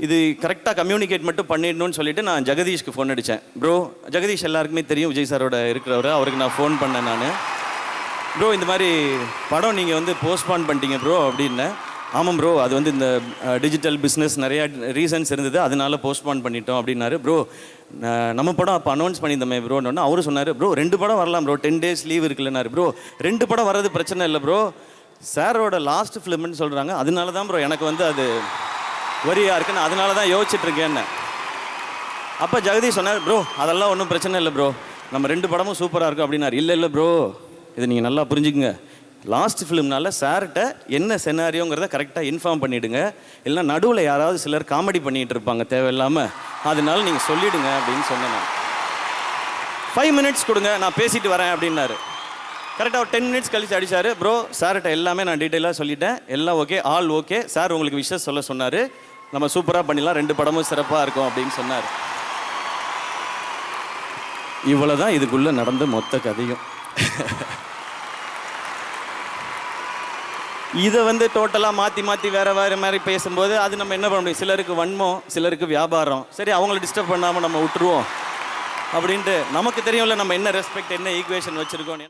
இது கரெக்டாக கம்யூனிகேட் மட்டும் பண்ணிடணும்னு சொல்லிட்டு நான் ஜெகதீஷ்க்கு ஃபோன் அடித்தேன். ப்ரோ, ஜெகதீஷ் எல்லாருக்குமே தெரியும், விஜய் சாரோட இருக்கிறவர், அவருக்கு நான் ஃபோன் பண்ணேன். நான் ப்ரோ இந்த மாதிரி படம் நீங்கள் வந்து போஸ்ட்பான் பண்ணிட்டீங்க ப்ரோ அப்படின்னேன். ஆமாம் ப்ரோ, அது வந்து இந்த டிஜிட்டல் பிஸ்னஸ் நிறையா ரீசன்ஸ் இருந்தது, அதனால போஸ்ட்பான் பண்ணிட்டோம் அப்படின்னாரு. ப்ரோ நம்ம படம் அப்போ அனௌன்ஸ் பண்ணியிருந்தோமே ப்ரோன்னு அவரு சொன்னார், ப்ரோ 2 படம் வரலாம் ப்ரோ, 10 days லீவ் இருக்குல்லனாரு. ப்ரோ 2 படம் வர்றது பிரச்சனை இல்லை ப்ரோ, சாரோட லாஸ்ட் ஃபிலிம்னு சொல்கிறாங்க, அதனால தான் ப்ரோ எனக்கு வந்து அது வரியாக இருக்குன்னு அதனால தான் யோசிச்சுட்ருக்கேன்னு. அப்போ ஜெகதீஷ் சொன்னார், ப்ரோ அதெல்லாம் ஒன்றும் பிரச்சனை இல்லை ப்ரோ, நம்ம 2 படமும் சூப்பராக இருக்கும் அப்படின்னாரு. இல்லை ப்ரோ, இதை நீங்கள் நல்லா புரிஞ்சுக்குங்க, லாஸ்ட் ஃபிலிம்னால சார்கிட்ட என்ன செனாரியோங்கிறத கரெக்டாக இன்ஃபார்ம் பண்ணிவிடுங்க, இல்லைனா நடுவில் யாராவது சிலர் காமெடி பண்ணிகிட்டு இருப்பாங்க தேவையில்லாமல், அதனால நீங்கள் சொல்லிவிடுங்க அப்படின்னு சொன்னேன். நான் 5 minutes கொடுங்க, நான் பேசிட்டு வரேன் அப்படின்னாரு. கரெக்டாக ஒரு 10 minutes கழிச்சு அடித்தார். ப்ரோ சார்கிட்ட எல்லாமே நான் டீட்டெயிலாக சொல்லிட்டேன், எல்லாம் ஓகே, ஆல் ஓகே, சார் உங்களுக்கு விஷஸ் சொல்ல சொன்னார், நம்ம சூப்பராக பண்ணிடலாம், 2 படமும் சிறப்பாக இருக்கும் அப்படின்னு சொன்னார். இவ்வளோ தான் இதுக்குள்ளே நடந்த மொத்த கதையும். இதை வந்து டோட்டலாக மாற்றி வேறு மாதிரி பேசும்போது அது நம்ம என்ன பண்ண முடியும், சிலருக்கு வன்மம், சிலருக்கு வியாபாரம், சரி அவங்கள டிஸ்டர்ப் பண்ணாமல் நம்ம விட்டுருவோம் அப்படின்ட்டு நமக்கு தெரியும்ல நம்ம என்ன ரெஸ்பெக்ட், என்ன ஈக்குவேஷன் வச்சுருக்கோம்.